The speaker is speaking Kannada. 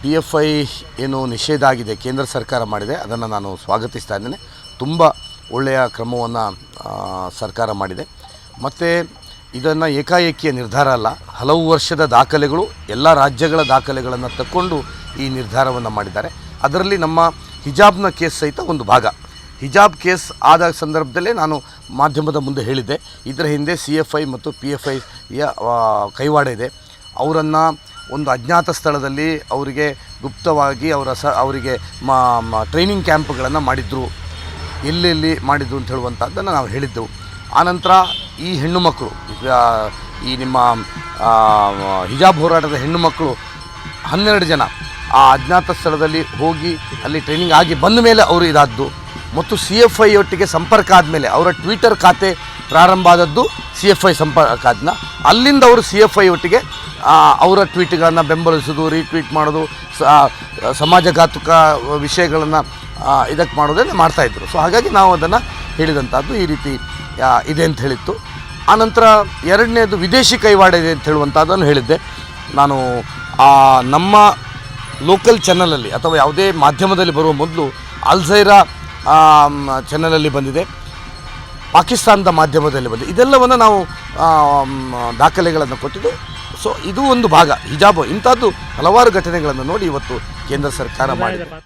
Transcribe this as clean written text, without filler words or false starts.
PFI ಏನು ನಿಷೇಧ ಆಗಿದೆ ಕೇಂದ್ರ ಸರ್ಕಾರ ಮಾಡಿದೆ, ಅದನ್ನು ನಾನು ಸ್ವಾಗತಿಸ್ತಾ ಇದ್ದೇನೆ. ತುಂಬ ಒಳ್ಳೆಯ ಕ್ರಮವನ್ನು ಸರ್ಕಾರ ಮಾಡಿದೆ. ಮತ್ತು ಇದನ್ನು ಏಕಾಏಕಿಯ ನಿರ್ಧಾರ ಅಲ್ಲ, ಹಲವು ವರ್ಷದ ದಾಖಲೆಗಳು, ಎಲ್ಲ ರಾಜ್ಯಗಳ ದಾಖಲೆಗಳನ್ನು ತಕ್ಕೊಂಡು ಈ ನಿರ್ಧಾರವನ್ನು ಮಾಡಿದ್ದಾರೆ. ಅದರಲ್ಲಿ ನಮ್ಮ ಹಿಜಾಬ್ನ ಕೇಸ್ ಸಹಿತ ಒಂದು ಭಾಗ. ಹಿಜಾಬ್ ಕೇಸ್ ಆದ ಸಂದರ್ಭದಲ್ಲೇ ನಾನು ಮಾಧ್ಯಮದ ಮುಂದೆ ಹೇಳಿದ್ದೆ, ಇದರ ಹಿಂದೆ CFI ಮತ್ತು PFIಯ ಕೈವಾಡ ಇದೆ. ಅವರನ್ನು ಒಂದು ಅಜ್ಞಾತ ಸ್ಥಳದಲ್ಲಿ ಅವರಿಗೆ ಗುಪ್ತವಾಗಿ ಅವರಿಗೆ ಟ್ರೈನಿಂಗ್ ಕ್ಯಾಂಪ್ಗಳನ್ನು ಮಾಡಿದ್ರು, ಎಲ್ಲೆಲ್ಲಿ ಮಾಡಿದ್ರು ಅಂತ ಹೇಳುವಂಥದ್ದನ್ನು ನಾವು ಹೇಳಿದ್ದೆವು. ಆನಂತರ ಈ ಹೆಣ್ಣು ಮಕ್ಕಳು, ಈ ನಿಮ್ಮ ಹಿಜಾಬ್ ಹೋರಾಟದ ಹೆಣ್ಣು ಮಕ್ಕಳು 12 ಜನ ಆ ಅಜ್ಞಾತ ಸ್ಥಳದಲ್ಲಿ ಹೋಗಿ ಅಲ್ಲಿ ಟ್ರೈನಿಂಗ್ ಆಗಿ ಬಂದ ಮೇಲೆ ಅವರು ಇದಾದ್ದು, ಮತ್ತು CFI ಒಟ್ಟಿಗೆ ಸಂಪರ್ಕ ಆದಮೇಲೆ ಅವರ ಟ್ವಿಟರ್ ಖಾತೆ ಪ್ರಾರಂಭ ಆದದ್ದು CFI ಸಂಪರ್ಕ ಆದ್ನ. ಅಲ್ಲಿಂದ ಅವರು CFI ಒಟ್ಟಿಗೆ ಅವರ ಟ್ವೀಟ್ಗಳನ್ನು ಬೆಂಬಲಿಸೋದು, ರೀಟ್ವೀಟ್ ಮಾಡೋದು, ಸಮಾಜಘಾತುಕ ವಿಷಯಗಳನ್ನು ಇದಕ್ಕೆ ಮಾಡೋದನ್ನು ಮಾಡ್ತಾಯಿದ್ರು. ಸೊ ಹಾಗಾಗಿ ನಾವು ಅದನ್ನು ಹೇಳಿದಂಥದ್ದು ಈ ರೀತಿ ಇದೆ ಅಂತ ಹೇಳಿತ್ತು. ಆನಂತರ ಎರಡನೇದು ವಿದೇಶಿ ಕೈವಾಡ ಇದೆ ಅಂತ ಹೇಳುವಂಥದ್ದನ್ನು ಹೇಳಿದ್ದೆ ನಾನು. ನಮ್ಮ ಲೋಕಲ್ ಚಾನಲಲ್ಲಿ ಅಥವಾ ಯಾವುದೇ ಮಾಧ್ಯಮದಲ್ಲಿ ಬರುವ ಮೊದಲು ಅಲ್ಜೈರಾ ಚಾನಲಲ್ಲಿ ಬಂದಿದೆ, ಪಾಕಿಸ್ತಾನದ ಮಾಧ್ಯಮದಲ್ಲಿ ಬಂದಿದೆ. ಇದೆಲ್ಲವನ್ನು ನಾವು ದಾಖಲೆಗಳನ್ನು ಕೊಟ್ಟಿದ್ದು. ಸೊ ಇದು ಒಂದು ಭಾಗ ಹಿಜಾಬ್. ಇಂಥದ್ದು ಹಲವಾರು ಘಟನೆಗಳನ್ನು ನೋಡಿ ಇವತ್ತು ಕೇಂದ್ರ ಸರ್ಕಾರ ಮಾಡಿದೆ.